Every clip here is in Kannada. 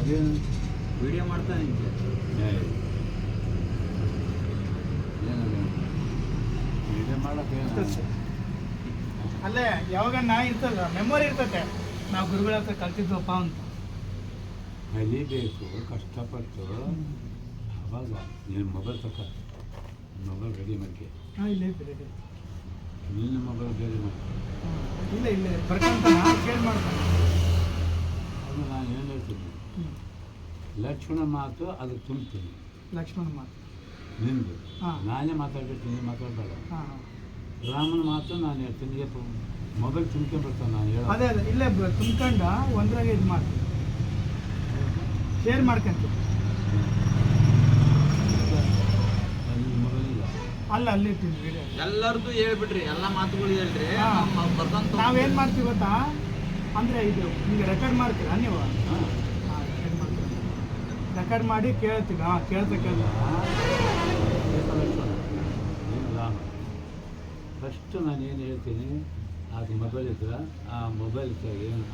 ಅದೇನು ವಿಡಿಯೋ ಮಾಡ್ತಾನೆ ಏನದು ವಿಡಿಯೋ ಮಾಡೋಕ್ಕೆ ಅಲ್ಲೇ ಯಾವಾಗ ಇರ್ತದ ಮೆಮೊರಿ ಇರ್ತತೆ ನಾವು ಗುರುಗಳ ಹತ್ರ ಕಲ್ತಿದ್ವಪ್ಪ ಅಂತ ಕಲಿಬೇಕು ಕಷ್ಟಪಟ್ಟು ಅವಾಗ ನೀನು ಮೊಬೈಲ್ ತಕ್ಕ ಮೊಬೈಲ್ ರೆಡಿ ಮಾಡ್ಕೆ ಇಲ್ಲ ಬೇರೆ ನಿನ್ನ ಮೊಬೈಲ್ ರೆಡಿ ಮಾಡಿ ಇಲ್ಲ ಇಲ್ಲ ಬರ್ಕಂತ ಕೇಳಿ ಮಾಡ್ತಾನೆ ಅದು ನಾನು ಏನು ಹೇಳ್ತೀನಿ ಲಕ್ಷ್ಮಣ ಮಾತು ಅದು ತುಂಬ್ತೀನಿ ಲಕ್ಷ್ಮಣ ಮಾತು ನಿಂದು ನಾನೇ ಮಾತಾಡ್ಬಿಡ್ತೀನಿ ನೀನು ಮಾತಾಡಬೇಡ ರಾಮನ ಮಾತು ನಾನು ಹೇಳ್ತೀನಿ ಮೊಬೈಲ್ ತುಂಬ್ಕೊಂಡ್ಬಿಡ್ತಾನೆ ನಾನು ಹೇಳೋ ಅದೇ ಅದೇ ಇಲ್ಲೇ ತುಂಬ್ಕೊಂಡ ಒಂದ್ರಾಗ ಇದು ಮಾಡ್ತೀನಿ ಶೇರ್ ಮಾಡ್ಕೊಂತೀವಿ ಮೊಬೈಲ್ ಇಲ್ಲ ಅಲ್ಲ ಅಲ್ಲಿ ಇರ್ತೀನಿ ವಿಡಿಯೋ ಎಲ್ಲರದು ಹೇಳ್ಬಿಡ್ರಿ ಎಲ್ಲ ಮಾತುಗಳು ಹೇಳ್ರಿ ಬರ್ದಂತ ನಾವೇನು ಮಾಡ್ತೀವಿ ಗೊತ್ತಾ ಅಂದರೆ ಇದು ಈಗ ರೆಕಾರ್ಡ್ ಮಾಡ್ತೀರಾ ನೀವು ಹಾಂ ರೆಕಾರ್ಡ್ ಮಾಡ್ತೀರಾ ರೆಕಾರ್ಡ್ ಮಾಡಿ ಕೇಳ್ತೀವಿ ಕೇಳ್ತಾ ರಾಮ ಫಸ್ಟು ನಾನು ಏನು ಹೇಳ್ತೀನಿ ಅದು ಮೊಬೈಲ್ ಇದ್ರೆ ಆ ಮೊಬೈಲ್ ಏನು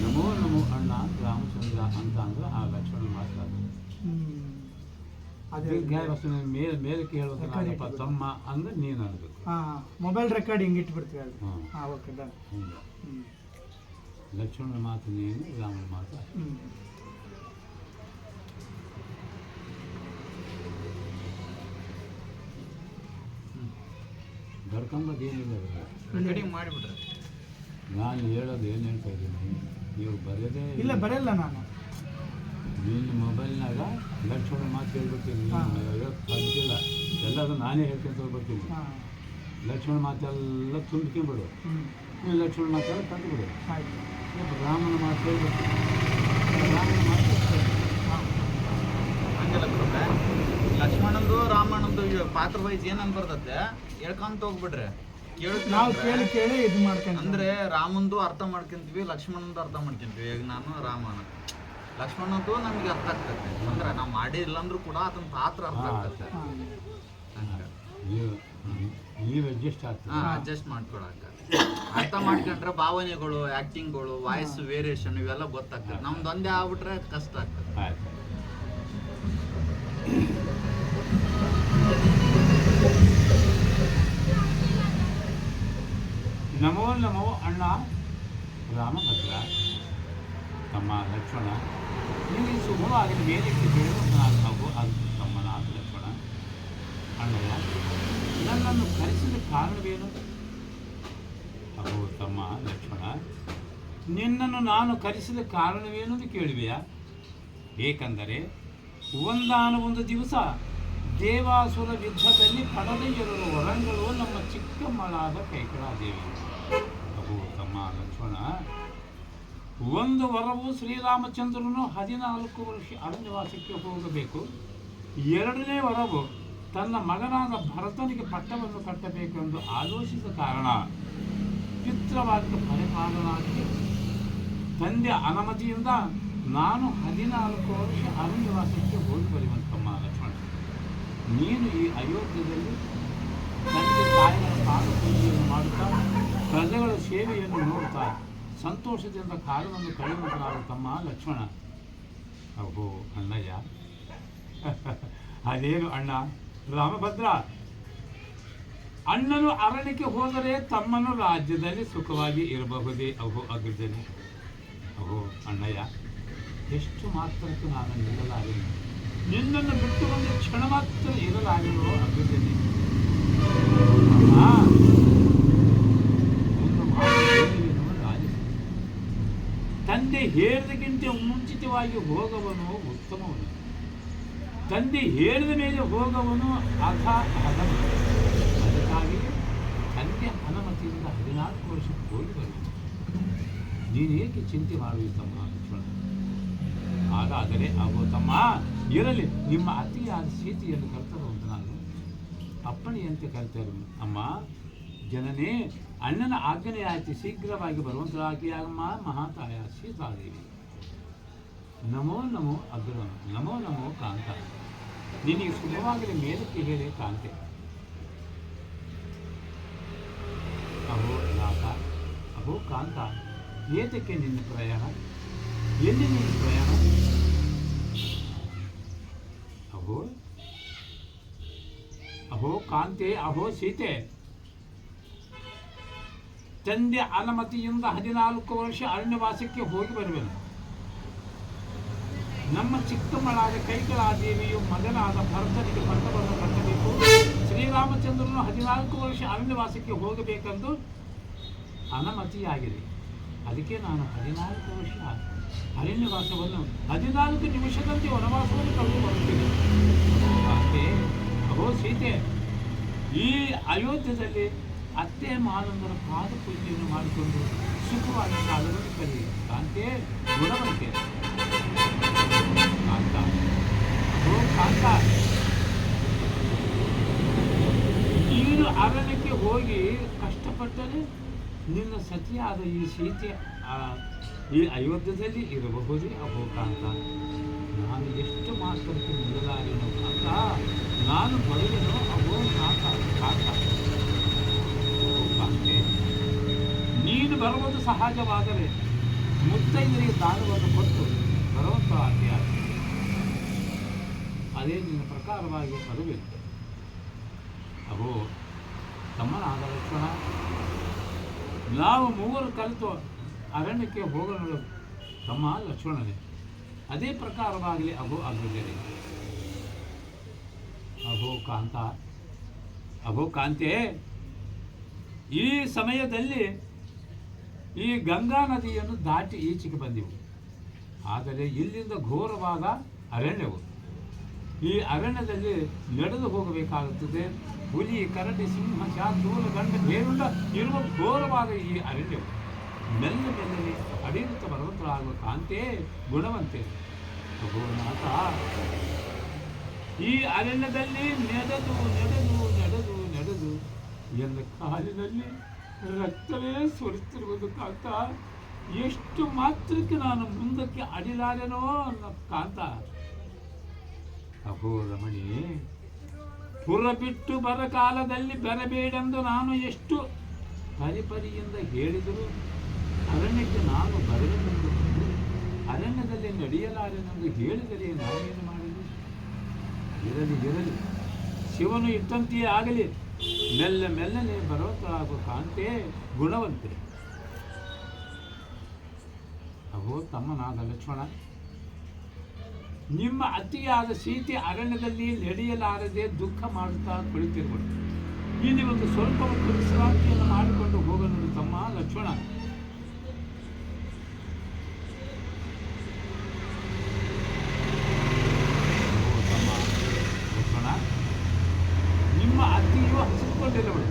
ನಮೋ ನಮೋ ಅಣ್ಣ ರಾಮಚಂದ್ರ ಅಂತ ಅಂದ್ರೆ ಆ ಲಕ್ಷ್ಮಣ ಮಾತಾಡೋದು ಅದೇ ಮೇಲಕ್ಕೆ ಹೇಳ್ಬೇಕಪ್ಪ ತಮ್ಮ ಅಂದ್ರೆ ನೀನು ಅನ್ಬೇಕು ಮೊಬೈಲ್ ರೆಕಾರ್ಡ್ ಹಿಂಗೆ ಇಟ್ಬಿಡ್ತೀವಿ ಅದು ಹಾಂ ಓಕೆ ಡನ್ ಲಕ್ಷ್ಮಣನ ಮಾತು ನೀನು ರಾಮನ ಮಾತು ಬರ್ಕೊಂಬದು ಏನಿಲ್ಲ ರೆಕಾರ್ಡಿಂಗ್ ಮಾಡಿಬಿಡ್ರಿ ನಾನು ಹೇಳೋದು ಏನು ಹೇಳ್ತಾ ಇದ್ದೀನಿ ನೀವು ಬರೆಯೋದೇ ಇಲ್ಲ ಬರೆಯಲ್ಲ ನಾನು ನಿನ್ನ ಮೊಬೈಲ್ನಾಗ ಲಕ್ಷ್ಮಣ ಮಾತು ಹೇಳ್ಬಿಡ್ತೀನಿ ಕಲಿತಿಲ್ಲ ಎಲ್ಲರೂ ನಾನೇ ಹೇಳ್ಕೊಂತ ಹೋಗ್ಬಿಡ್ತೀನಿ ಲಕ್ಷ್ಮಣ ಮಾತೆಲ್ಲ ತುಂಬ್ಕೊಂಬಿಡು ನೀನು ಲಕ್ಷ್ಮಣ ಮಾತೆಲ್ಲ ತಂದುಬಿಡು ರಾಮನ ಮಾತು ಹೇಳ್ಬಿಡ್ತೀನಿ ರಾಮನ ಮಾತು ಹಂಗೆಲ್ಲ ಬರುತ್ತೆ ಲಕ್ಷ್ಮಣಂದು ರಾಮಣ್ಣಂದು ಪಾತ್ರ ವೈಸ್ ಏನಂತ ಬರ್ತದೆ ಹೇಳ್ಕೊಂತ ಹೋಗ್ಬಿಡ್ರಿ ನಾವು ಕೇಳಿ ಕೇಳಿ ಇದು ಮಾಡ್ಕೊಂಡು ಅಂದ್ರೆ ರಾಮಂದು ಅರ್ಥ ಮಾಡ್ಕೊಂತೀವಿ ಲಕ್ಷ್ಮಣಂದು ಅರ್ಥ ಮಾಡ್ಕೊಂತೀವಿ ಈಗ ನಾನು ರಾಮನ ಲಕ್ಷ್ಮಣದ್ದು ನಮಗೆ ಅರ್ಥ ಆಗ್ತದೆ ಅಂದ್ರೆ ನಾವು ಮಾಡಿಲ್ಲ ಅಂದ್ರೂ ಕೂಡ ಅದನ್ನ ಪಾತ್ರ ಅರ್ಥ ಆಗ್ತದೆ ನೀವು ಅಡ್ಜಸ್ಟ್ ಆಗ್ತದೆ ಅಡ್ಜಸ್ಟ್ ಮಾಡ್ಕೊಳಕ ಅರ್ಥ ಮಾಡ್ಕೊಂಡ್ರೆ ಭಾವನೆಗಳು ಆಕ್ಟಿಂಗ್ಗಳು ವಾಯ್ಸ್ ವೇರಿಯೇಷನ್ ಇವೆಲ್ಲ ಗೊತ್ತಾಗ್ತದೆ ನಮ್ದು ಒಂದೇ ಆಗ್ಬಿಟ್ರೆ ಕಷ್ಟ ಆಗ್ತದೆ ಆಯ್ತು ನಮೋ ನಮೋ ಅಣ್ಣ ರಾಮಭದ್ರ ತಮ್ಮ ಲಕ್ಷ್ಮಣ ನೀವು ಶುಭವಾಗಿ ವೇದಿಕೆ ಬೇರು ನಾವು ಅದು ತಮ್ಮನಾದ ಲಕ್ಷ್ಮಣ ಅಣ್ಣಯ್ಯ ನನ್ನನ್ನು ಕರೆಸಿದ ಕಾರಣವೇನು ಅಹೋ ತಮ್ಮ ಲಕ್ಷ್ಮಣ ನಿನ್ನನ್ನು ನಾನು ಕರೆಸಿದ ಕಾರಣವೇನು ಅಂತ ಕೇಳಿವೆಯಾ ಏಕೆಂದರೆ ಒಂದಾನೊಂದು ದಿವಸ ದೇವಾಸುರ ಯುದ್ಧದಲ್ಲಿ ಪಡೆದ 2 ವರಗಳು ನಮ್ಮ ಚಿಕ್ಕಮ್ಮಳಾದ ಕೈಕಳಾದೇವಿ ಅಹೋ ತಮ್ಮ ಲಕ್ಷ್ಮಣ ಒಂದು ವರವು ಶ್ರೀರಾಮಚಂದ್ರನು 14 ವರ್ಷ ಅರಣ್ಯವಾಸಕ್ಕೆ ಹೋಗಬೇಕು, 2ನೇ ವರವು ತನ್ನ ಮಗನಾದ ಭರತನಿಗೆ ಪಟ್ಟವನ್ನು ಕಟ್ಟಬೇಕೆಂದು ಆಲೋಚಿಸಿದ ಕಾರಣ ಪಿತೃವಾಕ್ಯ ಪರಿಪಾಲನಾಗಿ ತಂದೆ ಅನುಮತಿಯಿಂದ ನಾನು 14 ವರ್ಷ ಅರಣ್ಯವಾಸಕ್ಕೆ ಹೋಗಿ ಬರುವಂತಮ್ಮ ಲಕ್ಷ್ಮಣ. ನೀನು ಈ ಅಯೋಧ್ಯೆಯಲ್ಲಿ ತಂದೆ ತಾಯಿಗಳ ಪಾದಪೂಜೆಯನ್ನು ಮಾಡುತ್ತಾ ಪ್ರಜೆಗಳ ಸೇವೆಯನ್ನು ನೋಡುತ್ತಾ ಸಂತೋಷದಿಂದ ಕಾಲವನ್ನು ಕಳೆಯುವಂತಾಗುತ್ತಮ್ಮ ಲಕ್ಷ್ಮಣ. ಅಹೋ ಅಣ್ಣಯ್ಯ, ಅದೇನು ಅಣ್ಣ ರಾಮಭದ್ರ, ಅಣ್ಣನು ಅರಣ್ಯಕ್ಕೆ ಹೋದರೆ ತಮ್ಮನು ರಾಜ್ಯದಲ್ಲಿ ಸುಖವಾಗಿ ಇರಬಹುದೇ? ಅಹೋ ಅಗ್ರಜನೆ, ಅಹೋ ಅಣ್ಣಯ್ಯ, ಎಷ್ಟು ಮಾತ್ರಕ್ಕೂ ನಾನು ನಿಲ್ಲಲಾಗಲಿ, ನಿನ್ನನ್ನು ಬಿಟ್ಟು ಒಂದು ಕ್ಷಣ ಮಾತ್ರ ಇರಲಾಗಿರೋ ಅಗ್ರಜನೆ. ಒಂದು ಮಾತು ತಂದೆ ಹೇಳಿದಕ್ಕಿಂತ ಮುಂಚಿತವಾಗಿ ಹೋಗವನು ಉತ್ತಮವನು, ತಂದೆ ಹೇಳಿದ ಮೇಲೆ ಹೋಗವನು ಅಧಮ. ಅದಕ್ಕಾಗಿ ತಂದೆ ಅನುಮತಿಯಿಂದ 14 ವರ್ಷಕ್ಕೆ ಹೋಗಿ ಬರುವುದು. ನೀನೇಕೆ ಚಿಂತೆ ಮಾಡುತ್ತಮ್ಮ ಲಕ್ಷ್ಮಣ? ಹಾಗಾದರೆ ಆಗೋ ತಮ್ಮ, ಇರಲಿ, ನಿಮ್ಮ ಅತಿಯಾದ ಸೀತೆಯನ್ನು ಕರ್ತರುವಂತ ನಾನು ಅಪ್ಪಣೆಯಂತೆ ಕರ್ತರು. ಅಮ್ಮ ಜನನೇ, ಅಣ್ಣನ ಆಜ್ಞೆ ಆಯ್ತು, ಶೀಘ್ರವಾಗಿ ಬರುವಂತರಾಗಿಯಾಗಮ್ಮ ಮಹಾತಾಯ ಸೀತಾದೇವಿ. ನಮೋ ನಮೋ ಅಗ್ರ, ನಮೋ ನಮೋ ಕಾಂತ, ನಿನಗೆ ಶುಭವಾಗಲಿ ಮೇಲಕ್ಕೆ ಹೇಳಿ ಕಾಂತೆ. ಅಹೋ ನಾಥ, ಅಹೋ ಕಾಂತ, ಏತಕ್ಕೆ ನಿನ್ನ ಪ್ರಯಾಣ? ಎಲ್ಲಿ ನೀನು ಪ್ರಯಾಣ? ಅಹೋ ಅಹೋ ಕಾಂತೆ, ಅಹೋ ಸೀತೆ, ತಂದೆ ಅನುಮತಿಯಿಂದ 14 ವರ್ಷ ಅರಣ್ಯವಾಸಕ್ಕೆ ಹೋಗಿ ಬರುವೆನು. ನಮ್ಮ ಚಿಕ್ಕಮ್ಮಳಾದ ಕೈಕಳಾದೇವಿಯು ಮಗನಾದ ಭರತನಿಗೆ ಪಟ್ಟವನ್ನು ಕಟ್ಟಬೇಕು. ಶ್ರೀರಾಮಚಂದ್ರನು 14 ವರ್ಷ ಅರಣ್ಯವಾಸಕ್ಕೆ ಹೋಗಬೇಕೆಂದು ಅನುಮತಿಯಾಗಿದೆ. ಅದಕ್ಕೆ ನಾನು 14 ವರ್ಷ ಅರಣ್ಯವಾಸವನ್ನು 14 ನಿಮಿಷದಂತೆ ವನವಾಸವನ್ನು ಕಳೆದು ಬರುತ್ತೇನೆ. ಕಾಂತೆ, ಅಹೋ ಸೀತೆ, ಈ ಅಯೋಧ್ಯದಲ್ಲಿ ಅತ್ತೆ ಮಾನಂದರ ಪಾದ ಪೂಜೆಯನ್ನು ಮಾಡಿಕೊಂಡು ಸುಖವಾಗಿ ಕಾಲವನ್ನು ಕಲಿಯ. ಕಾಂತೆ, ಗುಣವಂತೆ. ಕಾಂತ, ಅಹೋ ಕಾಂತ, ನೀನು ಅರಣ್ಯಕ್ಕೆ ಹೋಗಿ ಕಷ್ಟಪಟ್ಟರೆ ನಿನ್ನ ಸತಿಯಾದ ಈ ಸೀತೆ ಈ ಅಯೋಧ್ಯದಲ್ಲಿ ಇರಬಹುದೇ? ಅಹೋ ಕಾಂತ, ನಾನು ಎಷ್ಟು ಮಾತ್ರಕ್ಕೆ ನಿಲ್ಲಲಾರೆನು ಕಾಂತ, ನಾನು ಬರುವೆನು. ಅಹೋ ಕಾಂತ, ಕಾಂತ. ಕಾಂತೆ, ನೀನು ಬರುವುದು ಸಹಜವಾದರೆ ಮುತ್ತೈದರಿಗೆ ದಾನವನ್ನು ಕೊಟ್ಟು ಬರುವಂತಹ ಅದೇ ನಿನ್ನ ಪ್ರಕಾರವಾಗಿ ಬರುವೆನು. ಅಹೋ ತಮ್ಮನಾದ ಲಕ್ಷ್ಮಣ, ನಾವು ಮೂವರು ಕಲಿತು ಅರಣ್ಯಕ್ಕೆ ಹೋಗಲು ತಮ್ಮ ಲಕ್ಷ್ಮಣನೇ. ಅದೇ ಪ್ರಕಾರವಾಗಲಿ. ಅಹೋ ಅಗ್ರಜರೇ. ಅಹೋ ಕಾಂತ, ಅಹೋ ಕಾಂತೆ, ಈ ಸಮಯದಲ್ಲಿ ಈ ಗಂಗಾ ನದಿಯನ್ನು ದಾಟಿ ಈಚೆಗೆ ಬಂದೆವು. ಆದರೆ ಇಲ್ಲಿಂದ ಘೋರವಾದ ಅರಣ್ಯವು. ಈ ಅರಣ್ಯದಲ್ಲಿ ನಡೆದು ಹೋಗಬೇಕಾಗುತ್ತದೆ. ಹುಲಿ, ಕರಡಿ, ಸಿಂಹ, ಶಾರ್ದೂಲ, ಗಂಡ ಬೇರುಂಡ ಇರುವ ಘೋರವಾದ ಈ ಅರಣ್ಯವು ಮೆಲ್ಲ ಮೆಲ್ಲನೆ ಅಡಿಯುತ್ತ ಬರುವಂತರಾಗುವ. ಕಾಂತೆ, ಗುಣವಂತೆ. ಭಗವನಾಥ, ಈ ಅರಣ್ಯದಲ್ಲಿ ನಡೆದು ನಡೆದು ನಡೆದು ನಡೆದು ಎನ್ನ ಕಾಲಿನಲ್ಲಿ ರಕ್ತವೇ ಸುರಿತಿರುವುದು. ಕಾಂತ, ಎಷ್ಟು ಮಾತ್ರಕ್ಕೆ ನಾನು ಮುಂದಕ್ಕೆ ಅಡಿಲಾರೆನೋ ಅನ್ನೋ ಕಾಂತ. ಅಹೋ ರಮಣಿ, ಪುರ ಬಿಟ್ಟು ಬರ ಕಾಲದಲ್ಲಿ ಬರಬೇಡೆಂದು ನಾನು ಎಷ್ಟು ಪರಿಪರಿಯಿಂದ ಹೇಳಿದರು. ಅರಣ್ಯಕ್ಕೆ ನಾನು ಬರಬೇಕೆಂದು ಅರಣ್ಯದಲ್ಲಿ ನಡೆಯಲಾರೆನೆಂದು ಹೇಳಿದರೆ ನಾವೇನು ಮಾಡಿದೆ? ಇರಲಿ ಇರಲಿ, ಶಿವನು ಇಟ್ಟಂತೆಯೇ ಆಗಲಿ. ಮೆಲ್ಲ ಮೆಲ್ಲನೆ ಬರುವಂತಾಗುವ. ಕಾಂತೆ, ಗುಣವಂತೆ. ಅಹೋ ತಮ್ಮನಾದ ಲಕ್ಷ್ಮಣ, ನಿಮ್ಮ ಅತಿಯಾದ ಸೀತೆ ಅರಣ್ಯದಲ್ಲಿ ನಡೆಯಲಾರದೆ ದುಃಖ ಮಾಡುತ್ತಾ ಕುಳಿತಿರುವರು. ಇಲ್ಲಿ ಒಂದು ಸ್ವಲ್ಪ ಹೊತ್ತು ವಿಶ್ರಾಂತಿಯನ್ನು ಮಾಡಿಕೊಂಡು ಹೋಗಲು ತಮ್ಮ ಲಕ್ಷ್ಮಣ. ತಮ್ಮ ಲಕ್ಷ್ಮಣ, ನಿಮ್ಮ ಅತ್ತಿಯು ಹಸಿದುಕೊಂಡಿರುವಳು.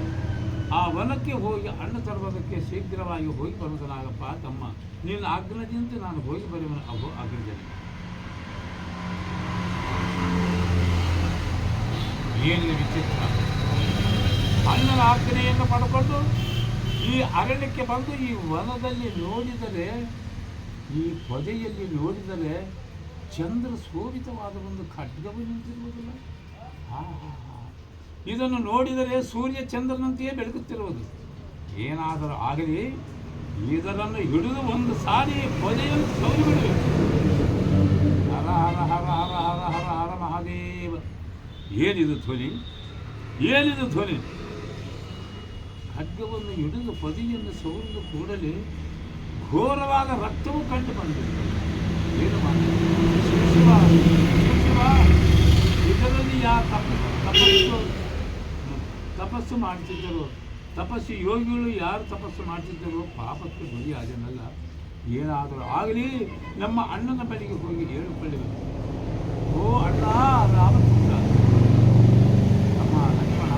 ಆ ವನಕ್ಕೆ ಹೋಗಿ ಹಣ್ಣು ತರುವುದಕ್ಕೆ ಶೀಘ್ರವಾಗಿ ಹೋಗಿ ಬರುವುದನಾಗಪ್ಪ ತಮ್ಮ. ನಿನ್ನ ಆಗ್ರಹದಿಂದ ನಾನು ಹೋಗಿ ಬರುವನು. ಅಹೋ ಅಗ್ರಜನೆ. ಏನು ವಿಚಿತ್ರ! ಅಣ್ಣನ ಆಜ್ಞೆಯನ್ನು ಪಡ್ಕೊಂಡು ಈ ಅರಣ್ಯಕ್ಕೆ ಬಂದು ಈ ವನದಲ್ಲಿ ನೋಡಿದರೆ, ಈ ಪೊದೆಯಲ್ಲಿ ನೋಡಿದರೆ ಚಂದ್ರ ಶೋಭಿತವಾದ ಒಂದು ಖಡ್ಗವು ನಿಂತಿರುವುದಿಲ್ಲ. ಇದನ್ನು ನೋಡಿದರೆ ಸೂರ್ಯ ಚಂದ್ರನಂತೆಯೇ ಬೆಳಗುತ್ತಿರುವುದು. ಏನಾದರೂ ಆಗಲಿ, ಇದರನ್ನು ಹಿಡಿದು ಒಂದು ಸಾರಿ ಪೊದೆಯನ್ನು ಸೌರಿ ಬಿಡಬೇಕು. ಹರ ಹರ ಹರ ಹರ ಹರ ಹರ ಹರ ಮಹಾದೇವ. ಏನಿದು ಧ್ವನಿ? ಏನಿದು ಧ್ವನಿ? ಖಡ್ಗವನ್ನು ಹಿಡಿದು ಪೊದೆಯನ್ನು ಸೌರಿದ ಕೂಡಲೇ ಘೋರವಾದ ರಕ್ತವು ಕಂಡು ಬಂದಿದೆ. ಏನು ಮಾಡಿ ಇದರಲ್ಲಿ ಯಾರು ತಪಸ್ಸು ಮಾಡ್ತಿದ್ದರು? ತಪಸ್ಸು ಯೋಗಿಗಳು ಯಾರು ತಪಸ್ಸು ಮಾಡ್ತಿದ್ದರು? ಪಾಪಕ್ಕೆ ಗುರಿಯಾದನಲ್ಲ. ಏನಾದರೂ ಆಗಲಿ, ನಮ್ಮ ಅಣ್ಣನ ಬಳಿಗೆ ಹೋಗಿ ಹೇಳಿಕೊಳ್ಳಬೇಕು. ಓ ಅಣ್ಣ ರಾಮಚಂದ್ರ, ನಮ್ಮ ಲಕ್ಷ್ಮಣ,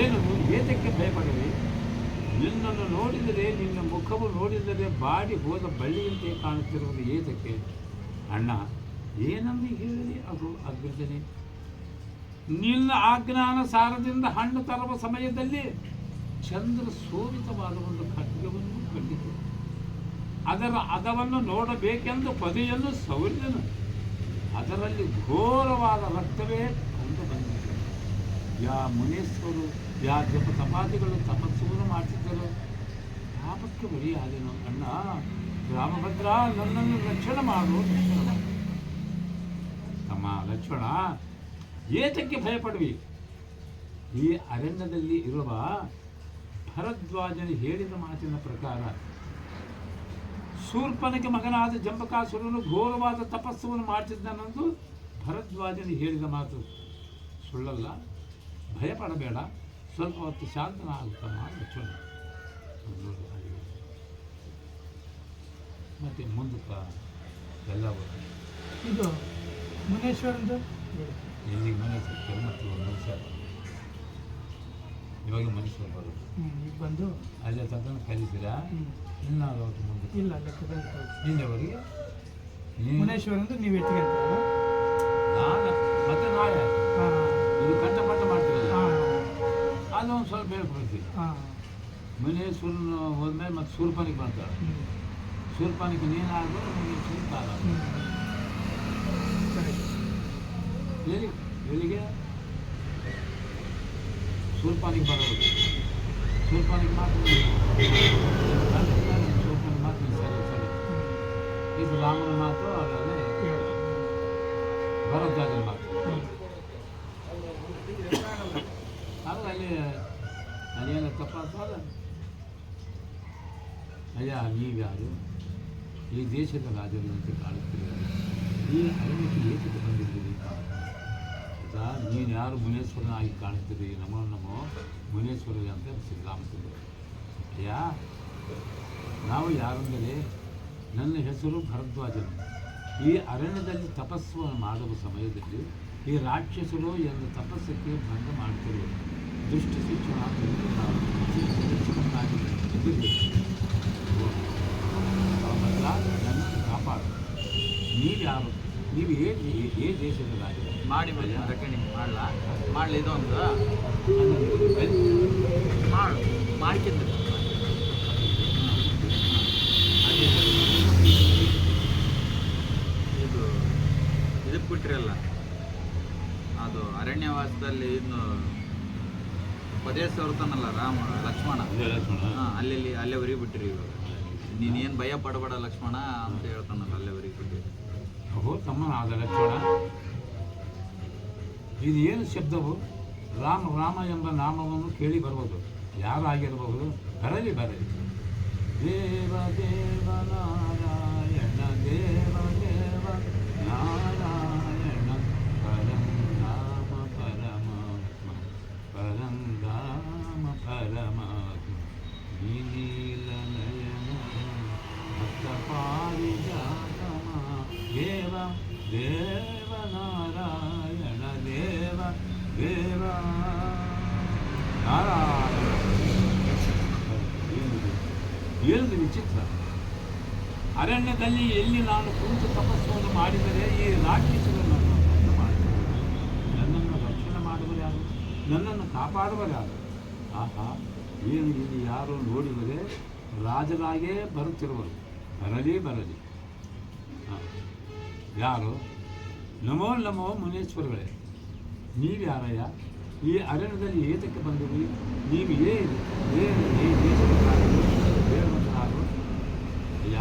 ಏನು ಏತಕ್ಕೆ ಭಯಪಡವೆ? ನಿನ್ನನ್ನು ನೋಡಿದರೆ, ನಿನ್ನ ಮುಖವು ನೋಡಿದರೆ ಬಾಡಿ ಹೋದ ಬಳ್ಳಿಯಂತೆ ಕಾಣುತ್ತಿರುವುದು ಏತಕ್ಕೆ? ಅಣ್ಣ, ಏನಂದು ಹೇಳಿ ಅದು ಅಗ್ರಜನೆ. ನಿನ್ನ ಆಜ್ಞಾನುಸಾರದಿಂದ ಹಣ್ಣು ತರುವ ಸಮಯದಲ್ಲಿ ಚಂದ್ರ ಶೋಭಿತವಾದ ಒಂದು ಖಡ್ಗವನ್ನು ಕಂಡಿತು. ಅದರ ಅದವನ್ನು ನೋಡಬೇಕೆಂದು ಪೊದೆಯನ್ನು ಸೌರಿದನು. ಅದರಲ್ಲಿ ಘೋರವಾದ ರಕ್ತವೇ ಕಂಡು ಬಂದಿದೆ. ಯಾ ಮುನೇಶ್ವರು, ಯಾ ಜಪ ತಪಾದಿಗಳು ತಪಸ್ಸನ್ನು ಮಾಡ್ತಿದ್ದರು. ಪಾಪಕ್ಕೆ ಬಲಿಯಾದೆನು ಅಣ್ಣ. ರಾಮಭದ್ರ ನನ್ನನ್ನು ರಕ್ಷಣೆ ಮಾಡು, ರಕ್ಷಣೆ ಮಾಡು. ತಮ್ಮ ಲಕ್ಷ್ಮಣ, ಏತಕ್ಕೆ ಭಯಪಡುವಿ? ಈ ಅರಣ್ಯದಲ್ಲಿ ಇರುವ ಭರದ್ವಾಜನು ಹೇಳಿದ ಮಾತಿನ ಪ್ರಕಾರ ಶೂರ್ಪನಿಗೆ ಮಗನಾದ ಜಂಬಕಾಸುರನು ಘೋರವಾದ ತಪಸ್ಸನ್ನು ಮಾಡ್ತಿದ್ದಾನಂದು ಭರದ್ವಾಜನು ಹೇಳಿದ ಮಾತು ಸುಳ್ಳಲ್ಲ. ಭಯಪಡಬೇಡ, ಸ್ವಲ್ಪ ಹೊತ್ತು ಶಾಂತನಾಗುತ್ತಮ್ಮ ಲಕ್ಷ್ಮಣ. ಮತ್ತೆ ಮುಂದಕ್ಕೆ ಎಲ್ಲವೂ ಇದು ಮುನೇಶ್ವರಂದು ಎಲ್ಲಿಗೆ ಮನೆ ಸಿಗ್ತಾರೆ ಮತ್ತು ಮನುಷ್ಯ ಇವಾಗ ಮನುಷ್ಯರು ಬರೋದು ಈಗ ಬಂದು ಅಲ್ಲೇ ತನಕ ಕಲಿತೀರಾ ಇನ್ನು ಅವತ್ತು ಮುಂದೆ ಇಲ್ಲ ಲೆಕ್ಕದಲ್ಲಿ ನಿನ್ನೆವರೆಗೆ ಮುನೇಶ್ವರಂದು ನೀವು ಎತ್ಕೊಂತಾರ ನಾನು ಮತ್ತೆ ನಾಳೆ ಹಾಂ ಇದು ಕಂಠಪಾಠ ಮಾಡ್ತಿರಲ್ಲ ಹಾಂ ಅದೊಂದು ಸ್ವಲ್ಪ ಹೇಳ್ಕೊಡ್ತೀವಿ. ಹಾಂ ಮುನೇಶ್ವರನ ಹೋದ್ಮೇಲೆ ಮತ್ತೆ ಶೂರ್ಪನಿಗೆ ಬರ್ತಾಳೆ. ಶೂರ್ಪನಿಗೆ ನೀನಾಗೋ ಮುನೇಶ್ವರನ ಕಾಲ ಸರಿ ಎಲ್ಲಿ ಎಲ್ಲಿಗೆ ಶೂರ್ಪನಿಗೆ ಬರೋದು. ಶೂರ್ಪನಿಗೆ ಮಾತು ಶೂರ್ಪನಿಗೆ ಮಾತು ಸರಿ ಸರಿ. ಇದು ರಾಮನ ಮಾತು, ಅದರಲ್ಲಿ ಭರದ್ವಾಜನ ಮಾತು. ಆಗ ಅಲ್ಲಿ ಅದೇನು ತಪ್ಪಾಗ್ತದ? ಅಯ್ಯ ನೀವ್ಯಾರು? ಈ ದೇಶದ ರಾಜರು ಅಂತ ಕಾಣುತ್ತಿದ್ದಾರೆ. ಈ ಅರಣ್ಯಕ್ಕೆ ಏತಕ್ಕೆ ಬಂದಿದ್ದೀರಿ? ಆಯಿತಾ, ನೀನು ಯಾರು ಮುನೇಶ್ವರನಾಗಿ ಕಾಣುತ್ತೀರಿ? ನಮೋ ನಮೋ ಮುನೇಶ್ವರ ಅಂತ ಶ್ರೀರಾಮಚಂದ್ರ. ಅಯ್ಯ, ನಾವು ಯಾರೆಂದರೆ ನನ್ನ ಹೆಸರು ಭರದ್ವಾಜನು. ಈ ಅರಣ್ಯದಲ್ಲಿ ತಪಸ್ಸು ಮಾಡುವ ಸಮಯದಲ್ಲಿ ಈ ರಾಕ್ಷಸರು ಎಂದು ತಪಸ್ಸಕ್ಕೆ ಭಂಗ ಮಾಡ್ತಾರೆ. ದುಷ್ಟ ಶಿಕ್ಷಣ ನನ್ನನ್ನು ಕಾಪಾಡು. ನೀವ್ಯಾರು? ನೀವು ಏ ದೇಶದ ರಾಜ? ಮಾಡಿ ಬನ್ನಿ ರೆಕರ್ಡಿಂಗ್ ಮಾಡಲಾ? ಮಾಡಲಿ ಇದೊಂದು ಮಾಡು ಮಾಡ್ಕಿದ್ರಿ ಇದು ಇದಕ್ಕೆ ಬಿಟ್ರಲ್ಲ, ಅದು ಅರಣ್ಯವಾಸದಲ್ಲಿ ಇನ್ನು ಪದೇಶ ಹೊರ್ತಾನಲ್ಲ ರಾಮ ಲಕ್ಷ್ಮಣ, ಹಾಂ ಅಲ್ಲೇವರೆಗೆ ಬಿಟ್ಟಿರಿ. ಇವಾಗ ನೀನೇನು ಭಯ ಪಡಬೇಡ ಲಕ್ಷ್ಮಣ ಅಂತ ಹೇಳ್ತಾನಲ್ಲ, ಅಲ್ಲೇವರೆಗೆ ಬಿಟ್ಟಿರಿ. ಅಹೋ ತಮ್ಮನಾದ ಲಕ್ಷ್ಮಣ, ಇದು ಏನು ಶಬ್ದವು? ರಾಮ ರಾಮ ಎಂಬ ನಾಮವನ್ನು ಕೇಳಿ ಬರುವುದು. ಯಾರಾಗಿರಬಹುದು? ಬರಲಿ ಬರಲಿ. ದೇವ ದೇವ ನಾರಾಯಣ, ದೇವ ದೇವ ನಾರಾಯಣ, ಪರಂ ಧಾಮ ಪರಮಾತ್ಮ, ಪರಂ ಧಾಮ ಪರಮಾತ್ಮ, ನೀಲ ನಯನ ಭಕ್ತ ಪಾರಿಜಾತಮ, ದೇವ ದೇವ ನಾರಾಯಣ, ದೇವ ದೇವ ನಾರಾಯಣ. ಏನಿದು ವಿಚಿತ್ರ! ಅರಣ್ಯದಲ್ಲಿ ಎಲ್ಲಿ ನಾನು ಕುಂತು ತಪಸ್ಸನ್ನು ಮಾಡಿದರೆ ಈ ರಾಕ್ಷಸರು ನನ್ನನ್ನು ಮಾಡ್ತಾರೆ. ನನ್ನನ್ನು ರಕ್ಷಣೆ ಮಾಡುವರು ಯಾರು? ನನ್ನನ್ನು ಕಾಪಾಡುವರು ಯಾರು? ಆಹಾ, ಏನು ಇಲ್ಲಿ ಯಾರು ನೋಡಿದರೆ ರಾಜರಾಗೇ ಬರುತ್ತಿರುವರು. ಬರಲಿ ಬರಲಿ. ಹಾಂ, ಯಾರು? ನಮೋ ನಮೋ ಮುನೇಶ್ವರಗಳೇ, ನೀವ್ಯಾರಯ್ಯ? ಈ ಅರಣ್ಯದಲ್ಲಿ ಏತಕ್ಕೆ ಬಂದಿರಿ? ನೀವು ಏನು ಹೇಳುವಂತರಾರು? ಅಯ್ಯ,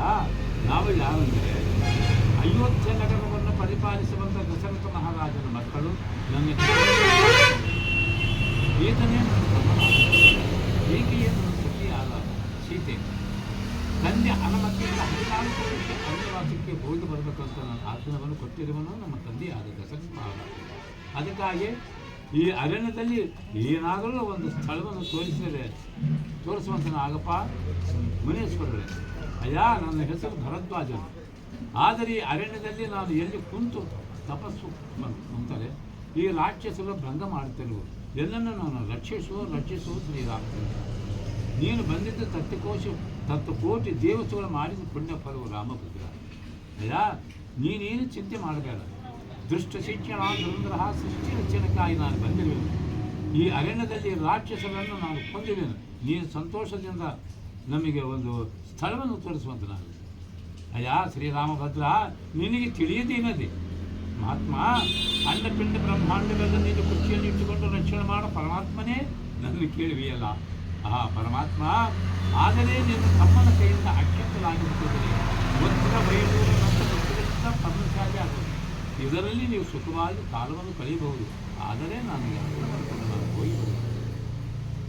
ನಾವು ಯಾರಂದರೆ ಅಯೋಧ್ಯೆ ನಗರವನ್ನು ಪರಿಪಾಲಿಸುವಂಥ ದಶರಥ ಮಹಾರಾಜನ ಮಕ್ಕಳು. ನನ್ನ ಈತನೇ ನನ್ನ ಏಕೆಯೇ ನನ್ನ ಸಖಿಯಾದ ಸೀತೆ. ತಂದೆ ಅನುಮತಿಯಿಂದ 14 ವರ್ಷ ಅರಣ್ಯವಾಸಕ್ಕೆ ಹೋಗಿ ಬರಬೇಕಂತ ನಾನು ಆಸನವನ್ನು ಕೊಟ್ಟಿರುವನು ನಮ್ಮ ತಂದೆಯಾದ ದಶರಥ ಮಹಾರಾಜ. ಅದಕ್ಕಾಗಿ ಈ ಅರಣ್ಯದಲ್ಲಿ ಏನಾದರೂ ಒಂದು ಸ್ಥಳವನ್ನು ತೋರಿಸುವಂತನಾಗಪ್ಪ ಮುನೇಶ್ವರರೇ. ಅಯ್ಯ, ನನ್ನ ಹೆಸರು ಭರದ್ವಾಜನು. ಆದರೆ ಈ ಅರಣ್ಯದಲ್ಲಿ ನಾನು ಎಲ್ಲಿ ಕುಂತು ತಪಸ್ಸು ಅಂತಾರೆ ಈ ರಾಕ್ಷಸರು ಭಂಗ ಮಾಡುತ್ತಿರುವುದು. ಎಲ್ಲನ್ನು ನಾನು ರಕ್ಷಿಸುವ ಶ್ರೀರಾಮಚಂದ್ರ. ನೀನು ಬಂದಿದ್ದು ತತ್ವಕೋಟಿ ದೇವತೆಗಳು ಮಾಡಿದ ಪುಣ್ಯ ಫಲವು ರಾಮಭದ್ರ. ಅಯ್ಯ, ನೀನೇನು ಚಿಂತೆ ಮಾಡಬೇಡ. ದುಷ್ಟ ಶಿಕ್ಷಣ ದುರಂದ್ರ ಸೃಷ್ಟಿ ರಚನೆಗಾಗಿ ನಾನು ಬಂದಿರುವೆನು. ಈ ಅರಣ್ಯದಲ್ಲಿ ರಾಕ್ಷಸರನ್ನು ನಾನು ಕೊಂದಿರುವೆನು. ನೀನು ಸಂತೋಷದಿಂದ ನಮಗೆ ಒಂದು ಸ್ಥಳವನ್ನು ತೋರಿಸುವಂತ ನಾನು. ಅಯ್ಯ ಶ್ರೀರಾಮಭದ್ರ, ನಿನಗೆ ತಿಳಿಯದೇನದೆ ಮಹಾತ್ಮ? ಅಂಡಪಿಂಡ ಬ್ರಹ್ಮಾಂಡವೆಲ್ಲ ನೀನು ಕುರ್ಚಿಯನ್ನು ಇಟ್ಟುಕೊಂಡು ರಕ್ಷಣೆ ಮಾಡೋ ಪರಮಾತ್ಮನೇ ನನ್ನ ಕೇಳುವೆಯಲ್ಲ. ಪರಮಾತ್ಮ, ಆದರೆ ನಿನ್ನ ತಮ್ಮನ ಕೈಯಿಂದ ಅಕ್ಷಂತಲಾಗಿರುತ್ತದೆ. ಗೊತ್ತಿನ ಬಯಲೂರು ಮತ್ತು ಗೊತ್ತಿನ ಪರ್ಣಶಾಲೆ ಆಗೋದು. ಇದರಲ್ಲಿ ನೀವು ಸುಖವಾಗಿ ಕಾಲವನ್ನು ಕಳೆಯಬಹುದು. ಆದರೆ ನನಗೆ ನಾನು ಹೋಗಿ ಬರುತ್ತೇನೆ.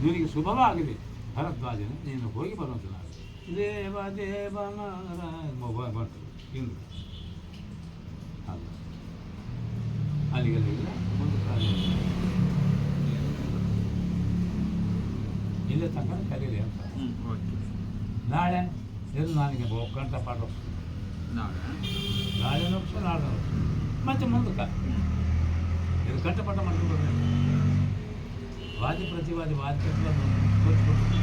ನಿನಗೆ ಶುಭವಾಗಲಿ ಭರದ್ವಾಜನೇ, ನೀನು ಹೋಗಿ ಬರುವಂತ ನಾನು ದೇವ ದೇವನ ಮೊಬೈಲ್ ಬರ್ತದೆ ಇಂದು ಅಲ್ಲ ಅಲ್ಲಿಗೆಲ್ಲ ಮುಂದೆ ಕಾಲ ಇಲ್ಲೇ ತನಕ ಕರೀರಿ ಅಂತ. ಓಕೆ. ನಾಳೆ ಇದು ನನಗೆ ಕಂಠ ಪಾಠ ನಾಳೆ ವರ್ಷ ನಾಳೆ ವರ್ಷ ಮತ್ತೆ ಮುಂದಕ್ಕೆ ಇದು ಕಂಠಪಾಠ ಮಾಡ್ಕೊಂಡು ಬರ್ಬೇಕು. ವಾದಿ ಪ್ರತಿವಾದಿ ವಾದಿ ತೋರಿಸ್ಬಿಟ್ಟು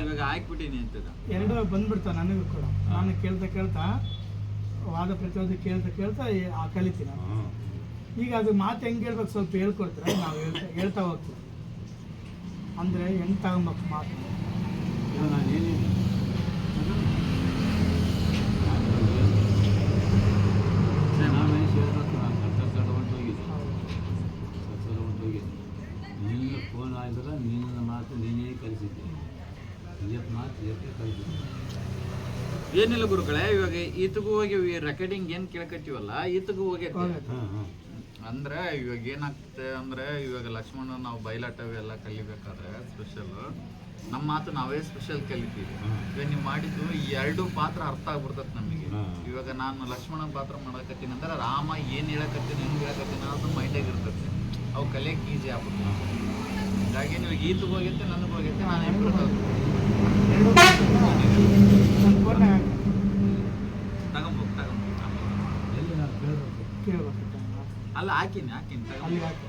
ಇವಾಗ ಹಾಕ್ಬಿಟ್ಟಿನಿ ಅಂತದ ಎರಡು ಬಂದ್ಬಿಡ್ತಾವ ನನಗೂ ಕೂಡ. ನಾನು ಕೇಳ್ತಾ ವಾದ ಪ್ರತಿವಾದ ಕೇಳ್ತಾ ಕಲಿತೀನಿ ನಾನು. ಈಗ ಅದು ಮಾತು ಹೆಂಗೆ ಹೇಳ್ಬೇಕು ಸ್ವಲ್ಪ ಹೇಳ್ಕೊಡ್ತಾರೆ, ನಾವು ಹೇಳ್ತಾ ಹೋಗ್ತೀವಿ. ಅಂದರೆ ಹೆಂಗೆ ತಗೊಂಬೇಕು ಮಾತು. ನಾನು ಏನೇನು ನಾನು ಹೇಳ್ಬೇಕು, ನಾನು ಕಟ್ಟ ಹೊಂಟೋಗಿದ್ದೆ ನಿನ್ನ ಫೋನ್ ಆಗಿದ್ರೆ ನಿನ್ನ ಮಾತು ನೀನೇ ಕಲಿಸಿದ್ದೆ. ಇವತ್ತು ಮಾತು ಇವತ್ತೇ ಕಲಿಸಿದ್ದೆ. ಏನಿಲ್ಲ ಗುರುಗಳೇ, ಇವಾಗ ಈತಗೂ ಹೋಗಿ ರೆಕಾರ್ಡಿಂಗ್ ಏನು ಕೇಳ್ಕತ್ತೀವಲ್ಲ ಈತಗೂ ಹೋಗೈತೆ. ಅಂದ್ರೆ ಇವಾಗ ಏನಾಗ್ತದೆ ಅಂದ್ರೆ ಇವಾಗ ಲಕ್ಷ್ಮಣ ನಾವು ಬಯಲಾಟವು ಎಲ್ಲ ಕಲಿಬೇಕಾದ್ರೆ ಸ್ಪೆಷಲ್ ನಮ್ಮ ಮಾತು ನಾವೇ ಸ್ಪೆಷಲ್ ಕಲಿತೀವಿ. ಇವಾಗ ನೀವು ಮಾಡಿದ್ದು ಈ ಎರಡು ಪಾತ್ರ ಅರ್ಥ ಆಗ್ಬಿಡ್ತದೆ ನಮಗೆ. ಇವಾಗ ನಾನು ಲಕ್ಷ್ಮಣನ ಪಾತ್ರ ಮಾಡಕತ್ತೀನಿ ಅಂದ್ರೆ ರಾಮ ಏನು ಹೇಳಕತ್ತೀನಿ ಹೆಂಗೆ ಹೇಳಕತ್ತೀನಿ ಅದು ಮೈಂಡಾಗಿ ಇರ್ತದೆ. ಅವು ಕಲಿಯಕ್ಕೆ ಈಸಿ ಆಗ್ಬಿಡ್ತದೆ. ಹೀಗಾಗಿ ನೀವು ಈತಗೂ ಹೋಗೈತೆ ನನಗೂ ಹೋಗೈತೆ, ನಾನು ಇಂಪ್ರೂವ್ ತಗೊಂಬೋದು ಎಲ್ಲಿ ನಾನು ಕೇಳಬೇಕು ಕೇಳ್ಬೇಕು. ಅಲ್ಲ ಹಾಕಿನಿ ಅಲ್ಲಿ ತಗೊಂಡು ಹಾಕಿ.